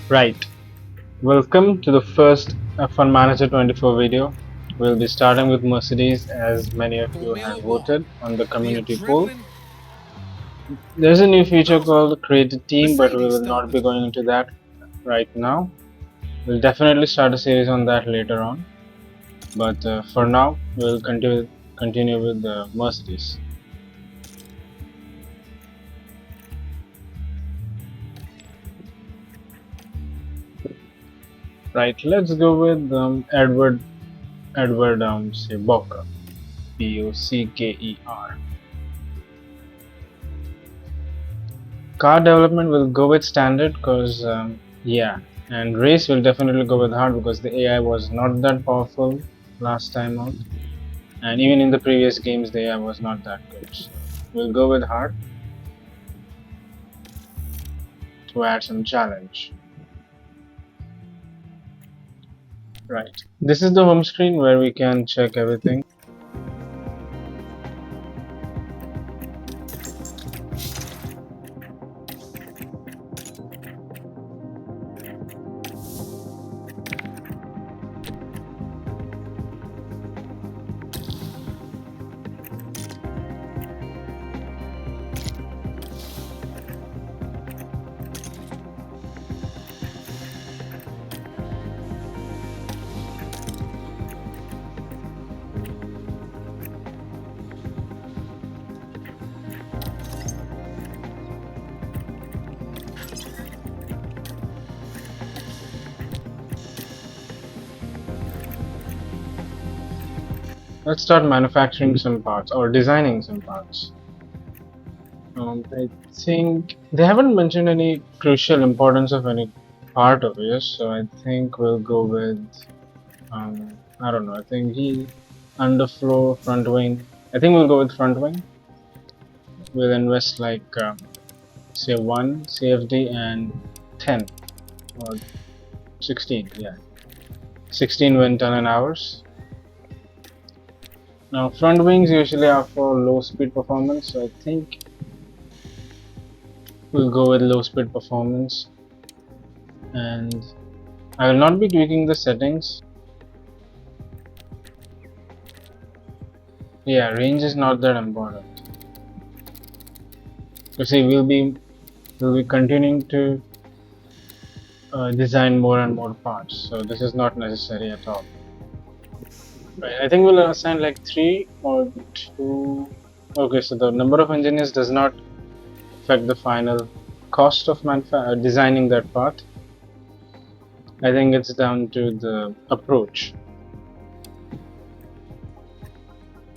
Right. Welcome to the first F1 Manager 24 video. We'll be starting with Mercedes as many of you had Formula One. voted on the The community poll. adrenaline There's a new feature called Create a Team, but we Mercedes will start not the be going into that right now. We'll definitely start a series on that later on. But for now, we'll continue with the Mercedes. Right, let's go with Edward say Bocker, Bocker. Car development will go with standard because yeah, and race will definitely go with hard because the AI was not that powerful last time out, and even in the previous games the AI was not that good. So we'll go with hard to add some challenge. Right. This is the home screen where we can check everything. Let's start manufacturing some parts or designing some parts. I think they haven't mentioned any crucial importance of any part of it, so I think we'll go with I don't know. I think he underfloor front wing. I think we'll go with front wing. We'll invest like say 1 CFD and 10 or 16. Yeah, 16 wind tunnel hours. Now front wings usually are for low speed performance, so I think we'll go with low speed performance. And I will not be tweaking the settings. Yeah, range is not that important. You see, we'll be continuing to design more and more parts, so this is not necessary at all. Right, I think we'll assign like 3 or 2. Okay, so the number of engineers does not affect the final cost of designing that part. I think it's down to the approach.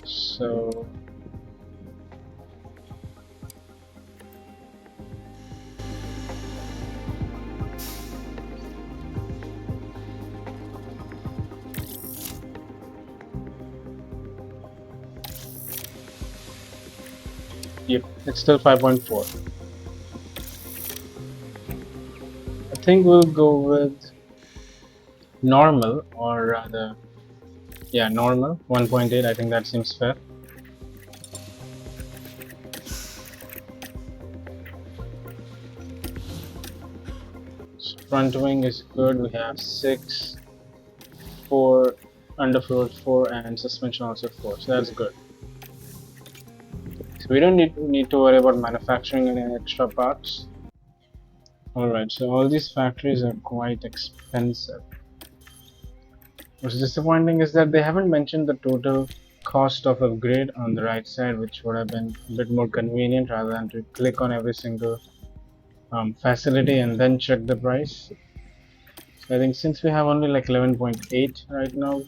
So yep, it's still 5.4. I think we'll go with normal, or rather, yeah, normal 1.8. I think that seems fair. Front wing is good. We have 6, 4, underfloor 4, and suspension also 4. So that's good. So we don't need to worry about manufacturing any extra parts. Alright, so all these factories are quite expensive. What's disappointing is that they haven't mentioned the total cost of upgrade on the right side, which would have been a bit more convenient rather than to click on every single facility and then check the price. So I think since we have only like 11.8 right now,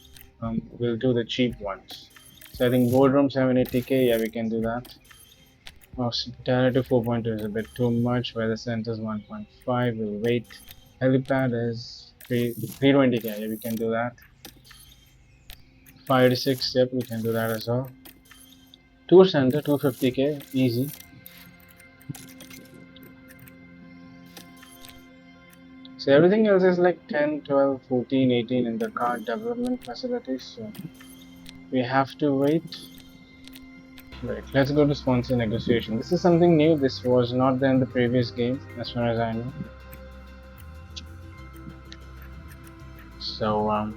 we'll do the cheap ones. So I think boardroom 780k, yeah, we can do that. Hospitality 4.2 is a bit too much. Weather center is 1.5. We'll wait. Helipad is 320k, yeah, we can do that. 586, yep, we can do that as well. Tour center 250k, easy. So everything else is like 10, 12, 14, 18 in the car development facilities. So we have to wait. Right, let's go to sponsor negotiation. This is something new. This was not there in the previous game, as far as I know. So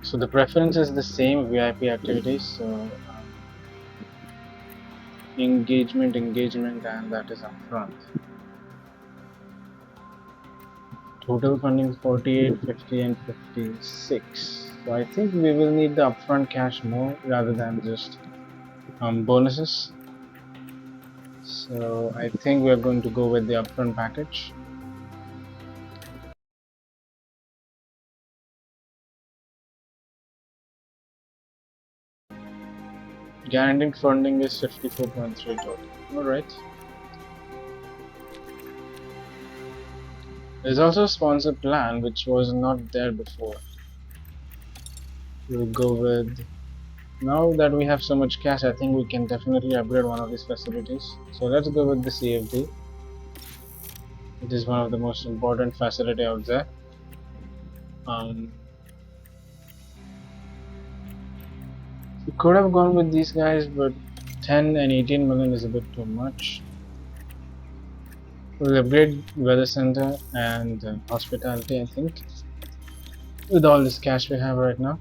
so the preference is the same, VIP activities. So engagement, and that is upfront. Total funding 48, 50, and 56. So I think we will need the upfront cash more rather than just bonuses. So I think we are going to go with the upfront package. Guaranteed funding is 54.3 total. Alright. There's also a sponsor plan which was not there before. We'll go with, now that we have so much cash, I think we can definitely upgrade one of these facilities. So let's go with the CFD. It is one of the most important facility out there. We could have gone with these guys, but 10 and 18 million is a bit too much. We'll upgrade weather center and hospitality, I think, with all this cash we have right now.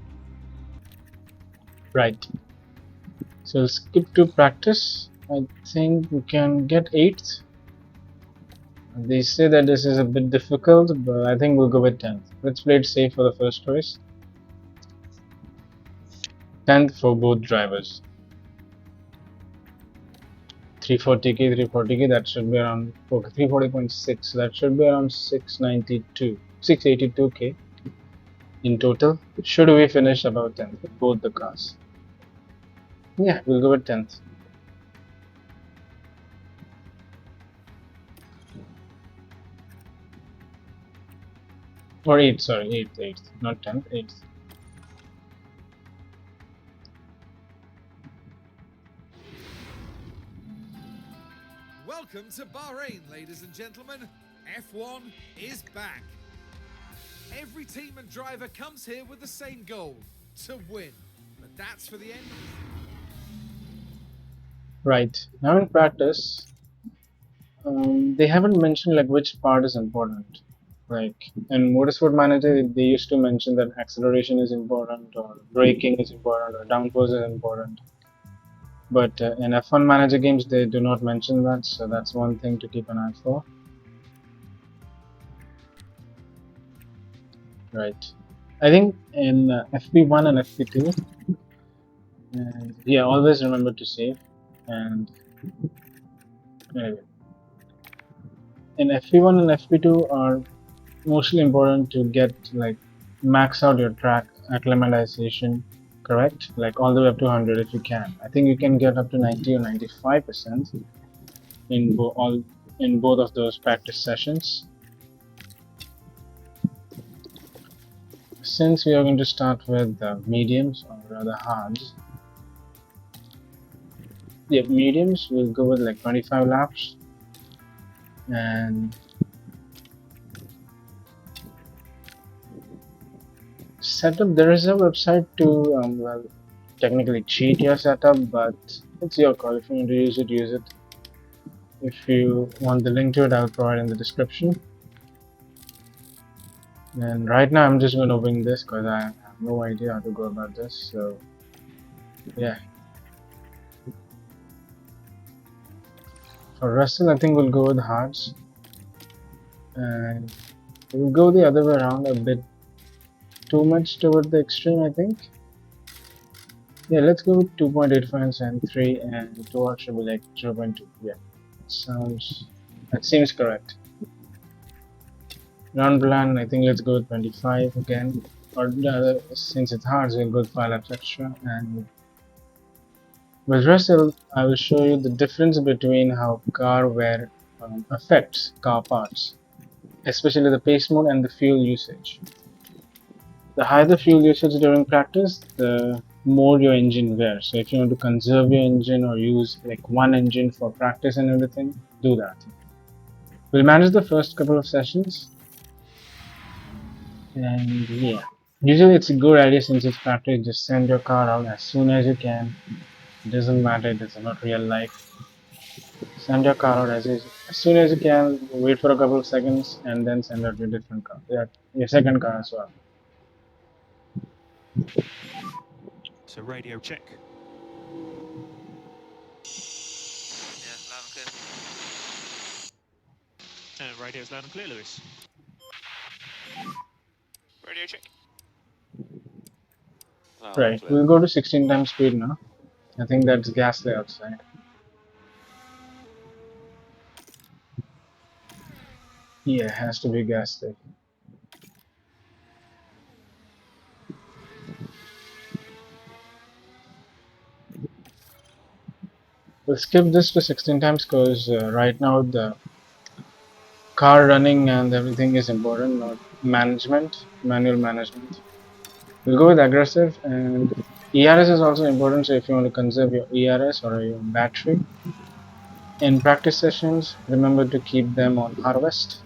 Right. So we'll skip to practice. I think we can get 8th. They say that this is a bit difficult, but I think we'll go with 10th. Let's play it safe for the first choice. 10th for both drivers. 340k, 340k, that should be around 340.6, that should be around 682k in total. Should we finish about 10th with both the cars? Yeah, we'll go with 10th. Or 8th, sorry, 8th, not 10th, 8th. Welcome to Bahrain, ladies and gentlemen. F1 is back. Every team and driver comes here with the same goal, to win. But that's for the end. Right, now in practice, they haven't mentioned like which part is important. Like in Motorsport Manager, they used to mention that acceleration is important, or braking is important, or downforce is important. But in F1 Manager games, they do not mention that, so that's one thing to keep an eye for. Right. I think in FP1 and FP2, and yeah, always remember to save. And anyway, in FP1 and FP2 are mostly important to get like max out your track acclimatization, correct? Like all the way up to 100 if you can. I think you can get up to 90 or 95% in both of those practice sessions. Since we are going to start with mediums, or rather hards, yeah, mediums, we'll go with like 25 laps, and setup, there is a website to well, technically cheat your setup, but it's your call. If you want to use it. If you want the link to it, I'll provide in the description. And right now I'm just going to wing this because I have no idea how to go about this, so yeah. For Russell, I think we'll go with hards, and we'll go the other way around, a bit too much toward the extreme, I think. Yeah, let's go with 2.85 and 3, and 2 should be like 0.2. Yeah, that seems correct. Round plan, I think let's go with 25 again, or rather, since it's hard, we'll go with 5 laps extra. And with Russell, I will show you the difference between how car wear affects car parts, especially the pace mode and the fuel usage. The higher the fuel usage during practice, the more your engine wears. So if you want to conserve your engine or use like one engine for practice and everything, do that. We'll manage the first couple of sessions, and yeah, usually it's a good idea, since it's practice, just send your car out as soon as you can. It doesn't matter, it's not real life. Send your car out As soon as you can, wait for a couple of seconds and then send out your different car. Yeah, your second car as well. So radio check. Yeah, loud and clear. And radio's loud and clear, Lewis. Radio check. Loud and Right, clear. we'll go to 16 times speed now. I think that's ghastly outside. Yeah, it has to be ghastly. We'll skip this to 16 times because right now the car running and everything is important, not management, manual management. We'll go with aggressive, and ERS is also important. So if you want to conserve your ERS or your battery in practice sessions, remember to keep them on harvest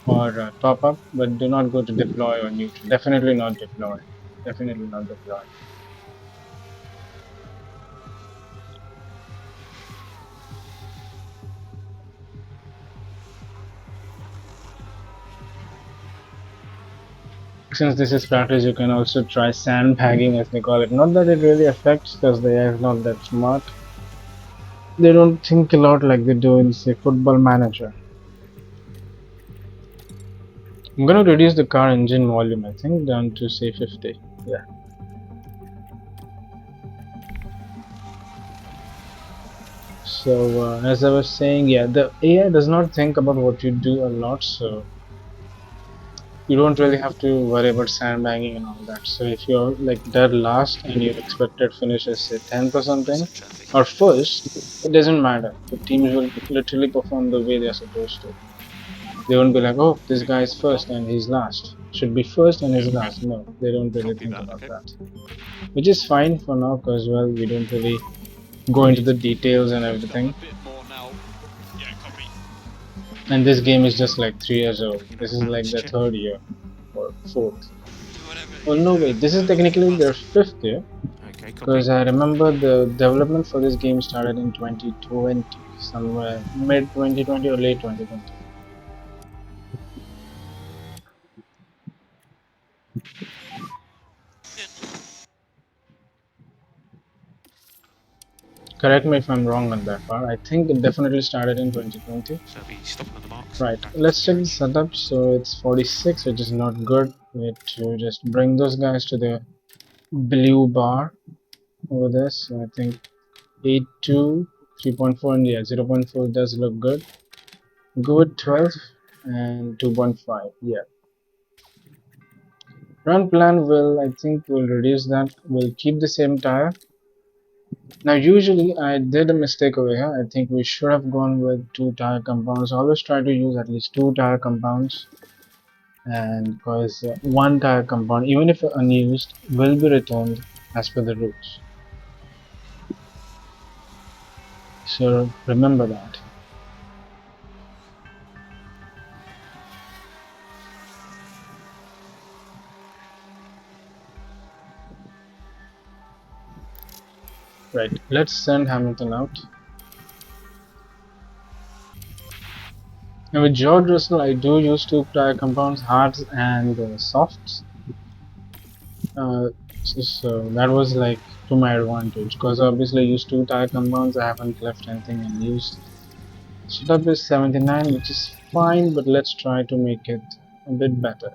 or top up, but do not go to deploy or neutral. Definitely not deploy. Definitely not deploy. Since this is practice, you can also try sandbagging, as they call it. Not that it really affects, because they are not that smart. They don't think a lot like they do in, say, Football Manager. I'm gonna reduce the car engine volume, I think, down to say 50. Yeah. So as I was saying, yeah, the AI does not think about what you do a lot, so you don't really have to worry about sandbagging and all that. So if you're like dead last and your expected finish is say 10th or something, Some traffic. or first, it doesn't matter. The teams will literally perform the way they're supposed to. They won't be like, oh, this guy is first and he's last. Should be first and Yeah, he's okay. last. No, they don't really Copy think that, about okay. that. Which is fine for now because, well, we don't really go into the details and Closed up a everything. bit more now. Yeah, copy. And this game is just like 3 years old. Looking This at is like balance the check. third year or fourth. Do whatever Well, you no, do. wait, this is Don't think technically about their it. fifth year Okay, copy. because I remember the development for this game started in 2020, somewhere mid 2020 or late 2020. Correct me if I'm wrong on that part. I think it definitely started in 2020. So I'll be stopping on the marks Right, and back into let's the check the garage. setup. So it's 46, which is not good. We need to just bring those guys to the blue bar over this. So I think 8.2, 3.4, and yeah, 0.4 does look good. Go with 12 and 2.5. Yeah. Run plan will, I think, will reduce that. We'll keep the same tire. Now, usually I did a mistake over here. I think we should have gone with two tire compounds. Always try to use at least two tire compounds, and because one tire compound, even if unused, will be returned as per the rules. So remember that. Right, let's send Hamilton out. And with George Russell, I do use two tire compounds, hards and softs. So that was like to my advantage because obviously I used two tire compounds. I haven't left anything unused. Setup is 79, which is fine, but let's try to make it a bit better.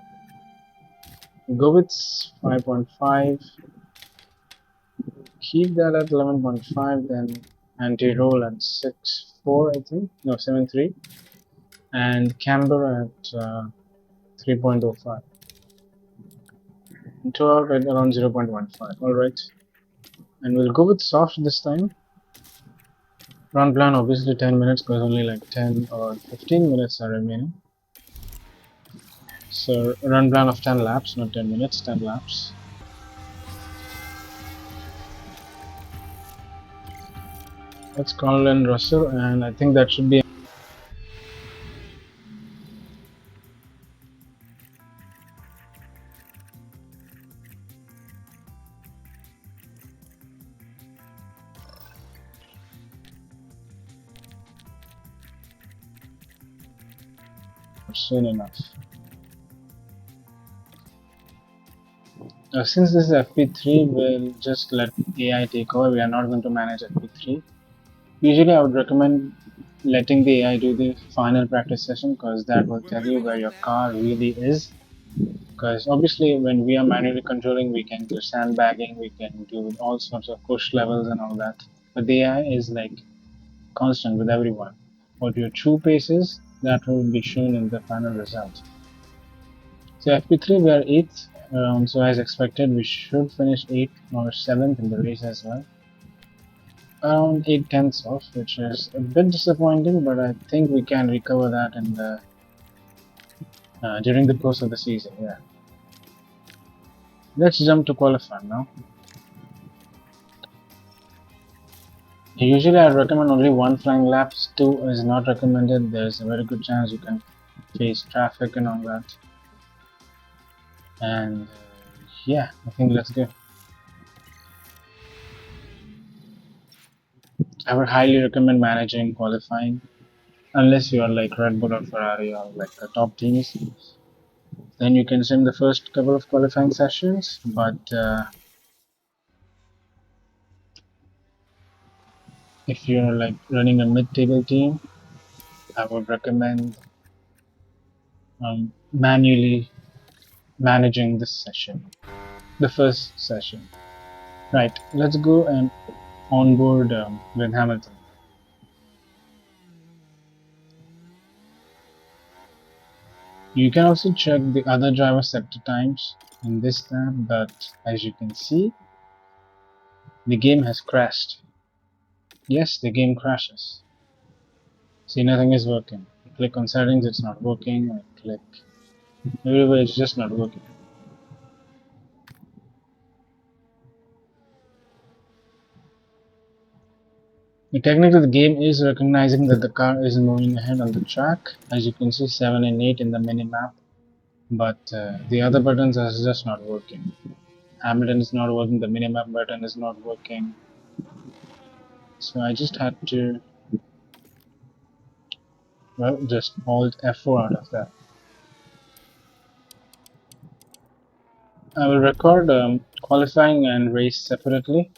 Go with 5.5. Keep that at 11.5, then anti-roll at 6.4, I think. No, 7.3. And camber at 3.05. And torque at around 0.15. Alright. And we'll go with soft this time. Run plan obviously 10 minutes because only like 10 or 15 minutes are remaining. So run plan of 10 laps, not 10 minutes, 10 laps. Let's call in Russell, and I think that should be. out soon enough. Since this is FP3, we'll just let AI take over. We are not going to manage FP3. Usually, I would recommend letting the AI do the final practice session because that will tell you where your car really is. Because obviously, when we are manually controlling, we can do sandbagging, we can do all sorts of push levels and all that. But the AI is like constant with everyone. What your true pace is, that will be shown in the final result. So FP3 we are 8th, so as expected we should finish 8th or 7th in the race as well. Around 8/10 off, which is a bit disappointing, but I think we can recover that in the during the course of the season. Yeah. Let's jump to qualifying now. Usually I recommend only one flying laps, 2 is not recommended. There's a very good chance you can face traffic and all that. And yeah, I think let's go. I would highly recommend managing qualifying, unless you are like Red Bull or Ferrari or like the top teams. Then you can sim the first couple of qualifying sessions, but if you're like running a mid-table team, I would recommend manually managing this session, the first session. Right, let's go and onboard with Hamilton. You can also check the other driver sector times in this tab, but as you can see, the game has crashed. Yes, the game crashes. See, nothing is working. I click on settings, it's not working. I click everywhere, it's just not working. Technically, the game is recognizing that the car is moving ahead on the track. As you can see, 7 and 8 in the mini-map. But the other buttons are just not working. Hamilton is not working, the mini-map button is not working. So I just had to, well, just Alt F4 out of that. I will record qualifying and race separately.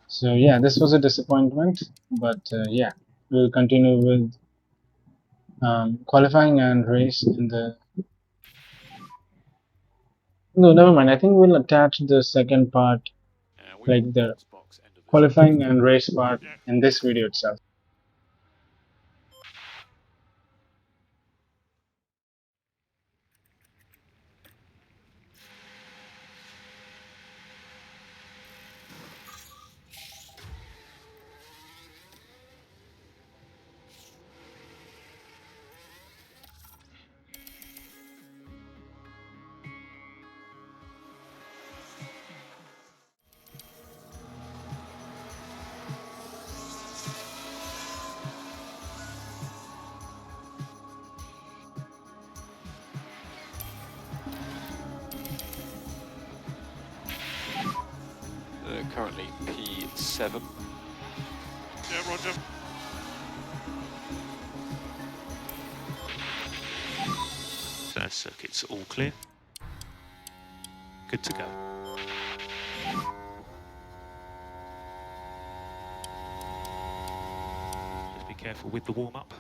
So yeah, this was a disappointment, but yeah, we'll continue with qualifying and race in the. No, never mind. I think we'll attach the second part, like the qualifying and race part, in this video itself. Currently P7. Yeah, Roger. So circuit's all clear. Good to go. Just be careful with the warm-up.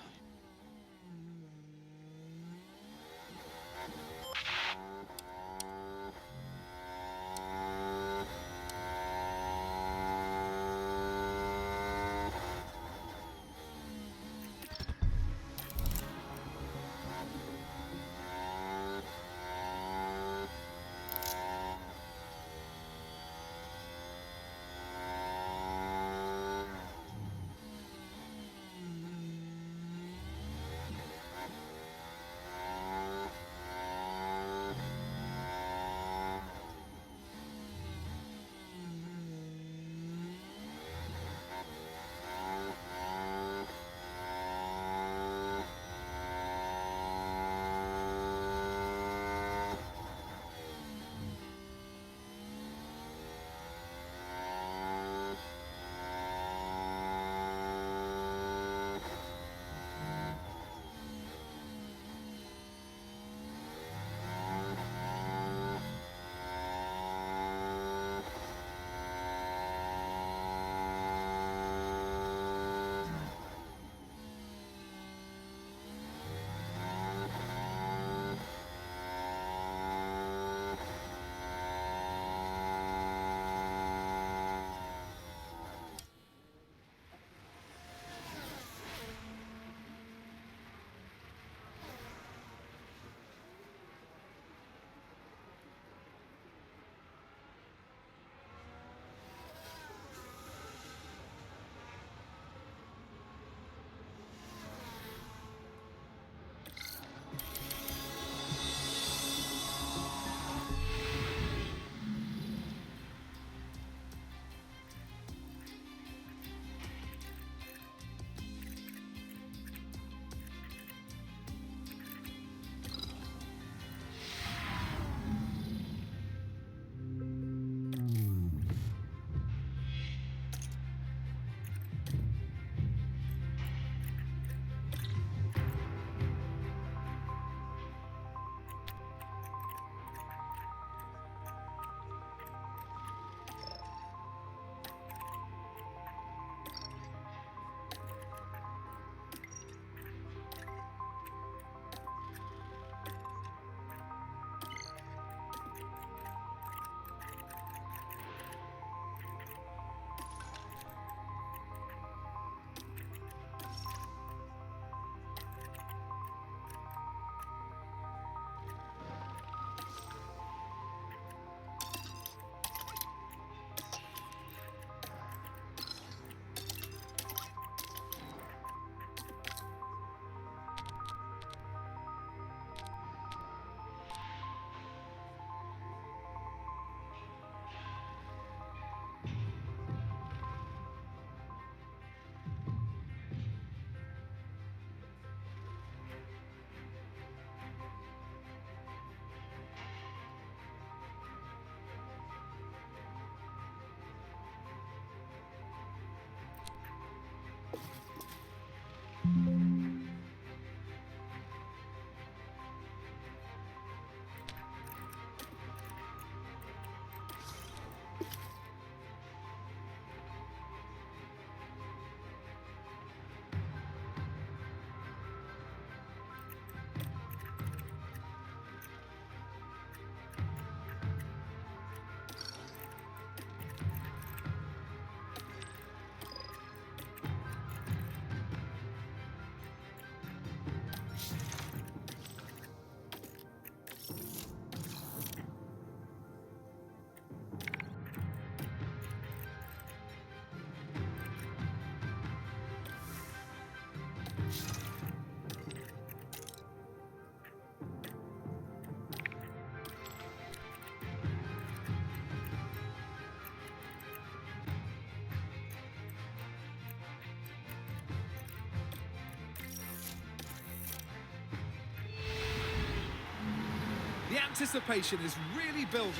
anticipation is really building.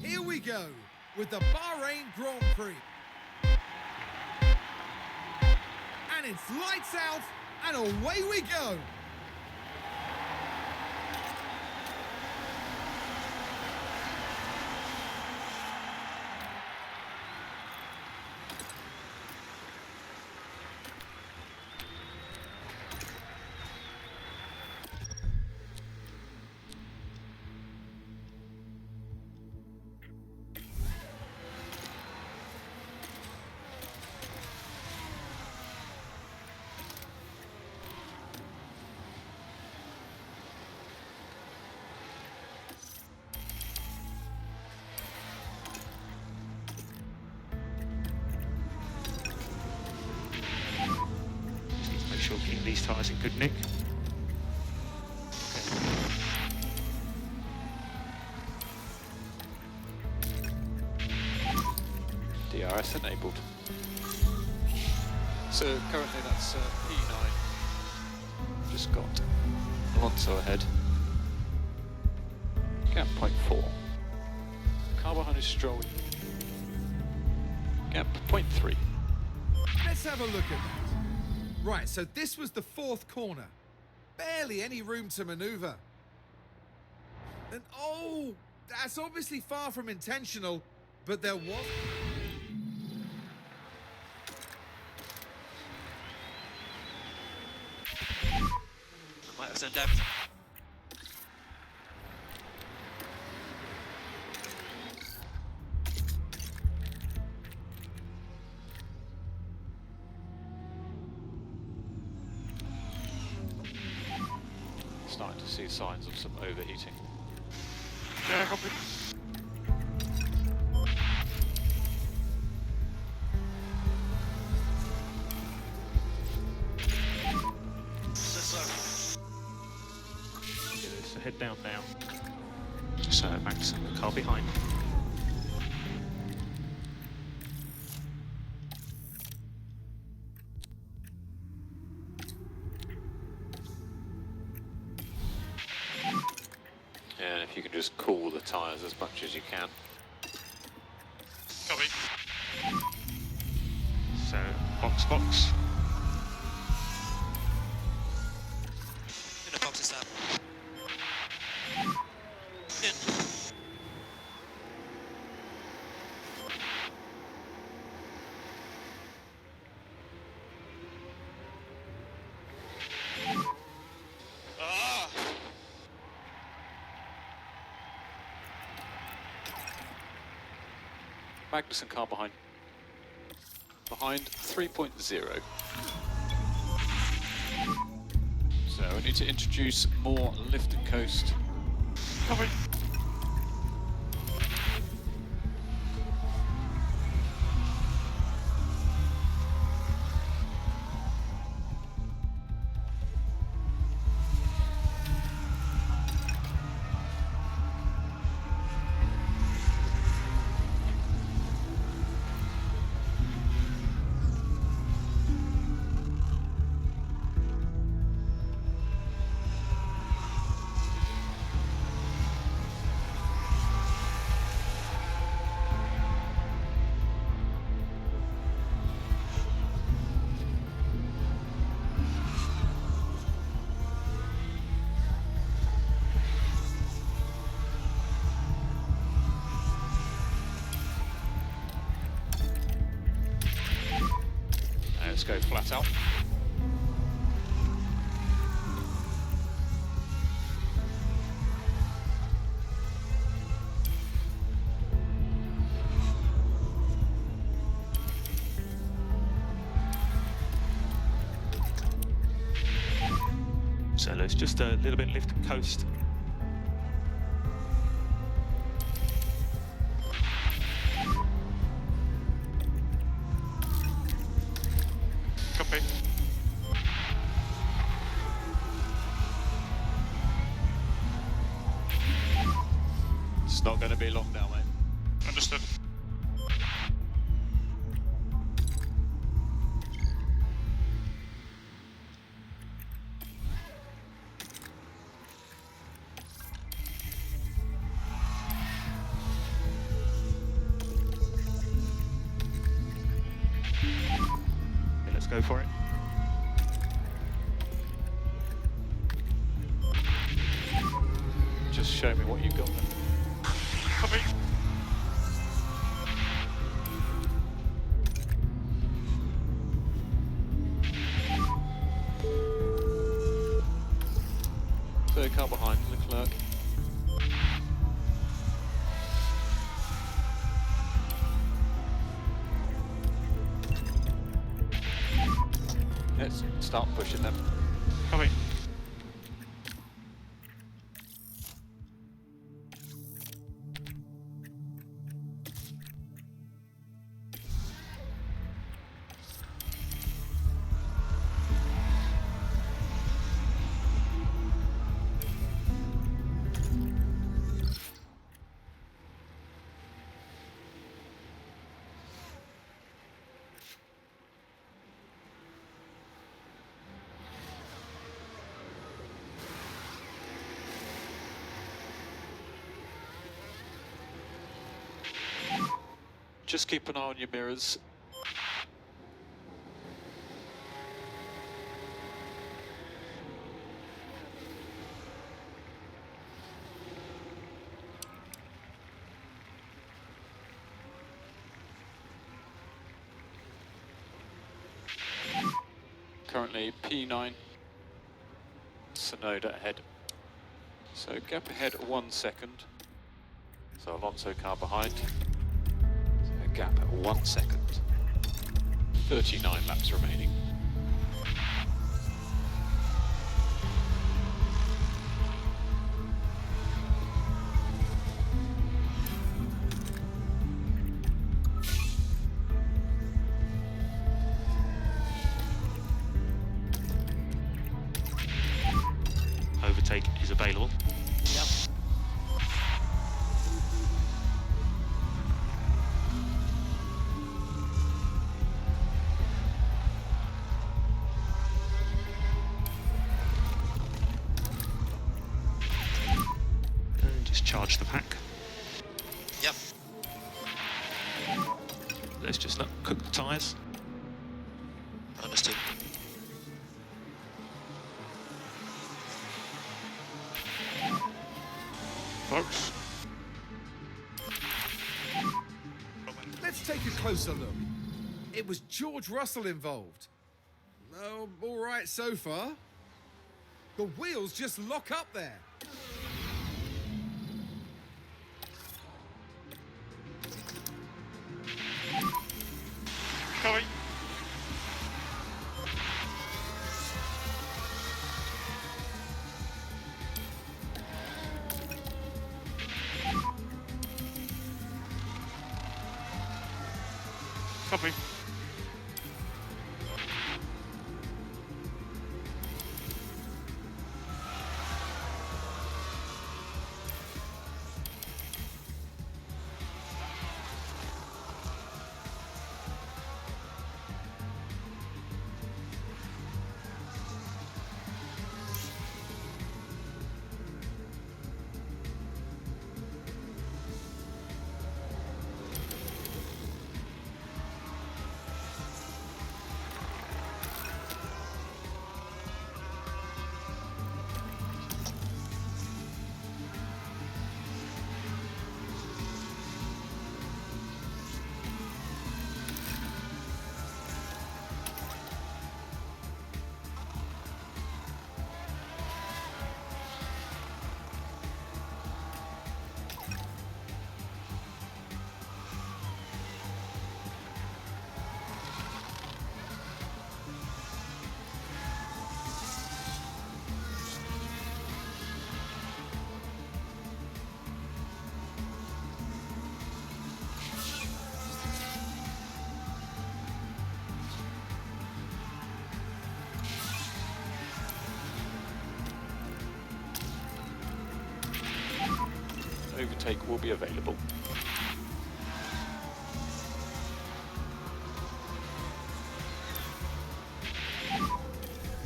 Here we go with the Bahrain Grand Prix. And it's lights out and away we go. Make sure keep these tyres in good nick. DRS enabled. So currently that's P9. Just got Alonso ahead. Gap 0.4. Car behind is Stroll. Gap 0.3. Let's have a look at that. Right, so this was the fourth corner. Barely any room to maneuver. And oh, that's obviously far from intentional, but there was... Might have some damage. Starting to see signs of some overheating. Yeah, copy. So head down now. So Max and the car behind. And if you can just cool the tyres as much as you can. Copy. So box. In the box this up. In. Ah! Magnussen car behind. Behind 3.0. So we need to introduce more lift and coast. Copy. Let's go flat out. So let's just a little bit lift and coast. Copy. It's not going to be long now, mate. Understood. go for it. Just show me what you've got then. Copy. Third car behind, Leclerc. Let's start pushing them. Copy. Just keep an eye on your mirrors. Currently P9, Sonoda ahead. So gap ahead 1 second. So Alonso car behind. So a gap at 1 second. 39 laps remaining. Overtake is available. Yep. And just charge the pack. Yep. Let's just cook the tyres. Understood. Folks. Let's take a closer look. It was George Russell involved. Oh, all right so far. The wheels just lock up there. Copy. Copy. Overtake will be available.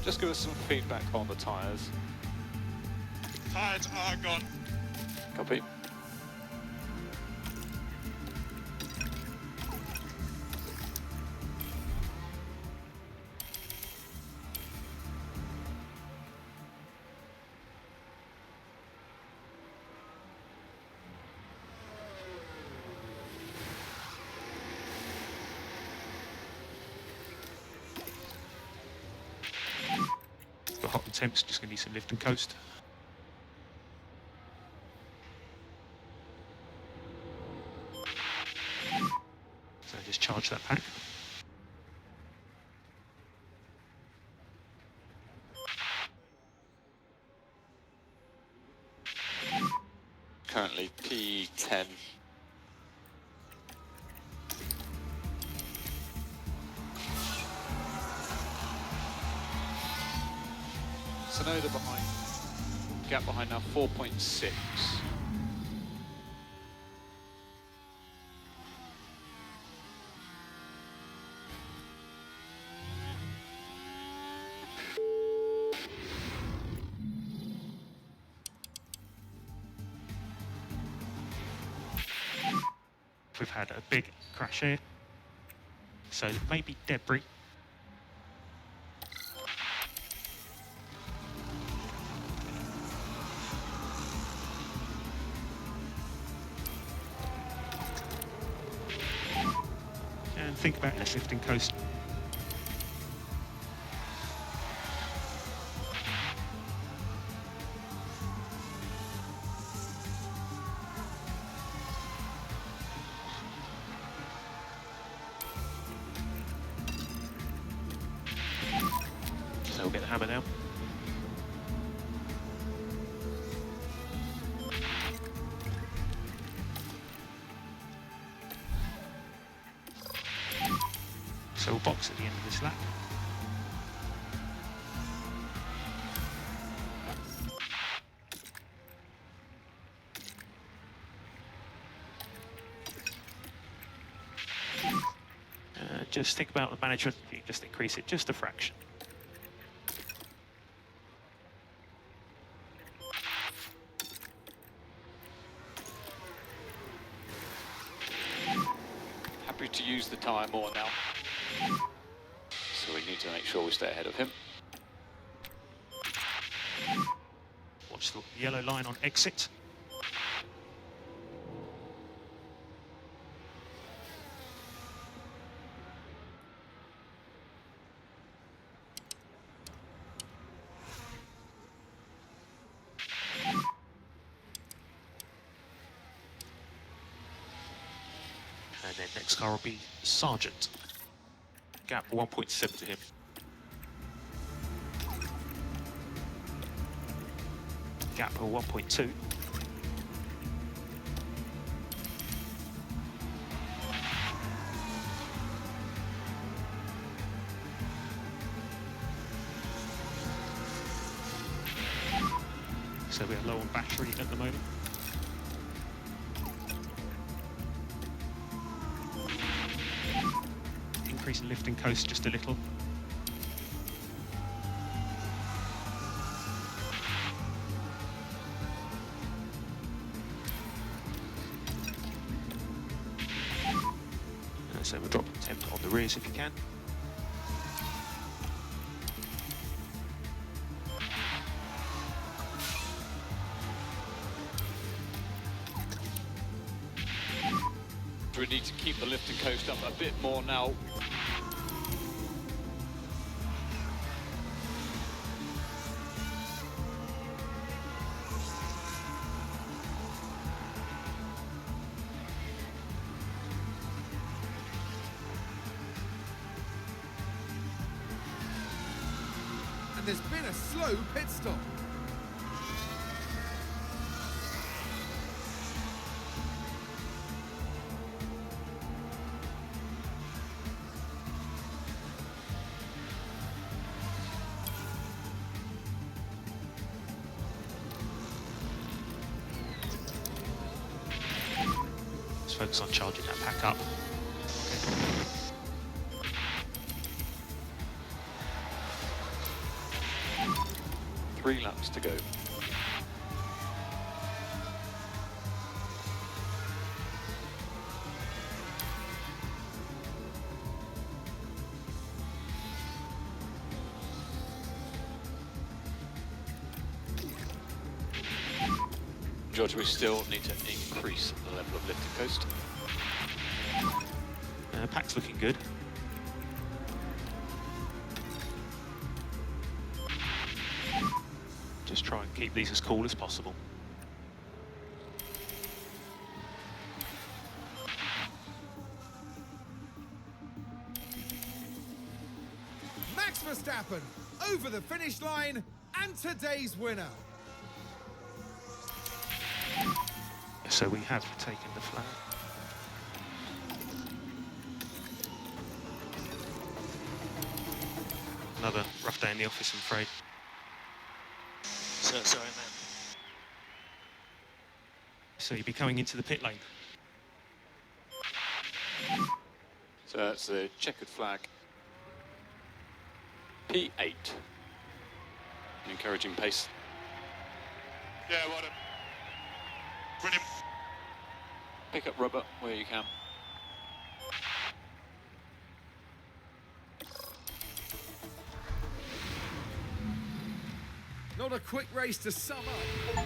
Just give us some feedback on the tyres. Tyres are gone. Copy. hot and temps, just going to need some lift and coast. So just charge that pack. Currently P10. Sonoda behind. Gap behind now 4.6. We've had a big crash here, so maybe debris. And think about this lifting coast. So we'll get the hammer now. So we'll box at the end of this lap. Just think about the management, you can just increase it just a fraction. Happy to use the tyre more now. So we need to make sure we stay ahead of him. Watch the yellow line on exit. And then next car will be Sergeant. Gap 1.7 to him. Gap of 1.2. So we are low on battery at the moment. Increase in lift and coast just a little. So we'll drop temp on the rears if you can. We need to keep the lift and coast up a bit more now. And there's been a slow pit stop. Just focus on charging that pack up. 3 laps to go. George, we still need to increase the level of lift and coast. Pack's looking good. just try and keep these as cool as possible. Max Verstappen over the finish line and today's winner. So we have taken the flag. Another rough day in the office, I'm afraid. So sorry, man. So you'll be coming into the pit lane. So that's the checkered flag. P8. Encouraging pace. Yeah, well done. Brilliant. Pick up rubber where you can. Not a quick race to sum up.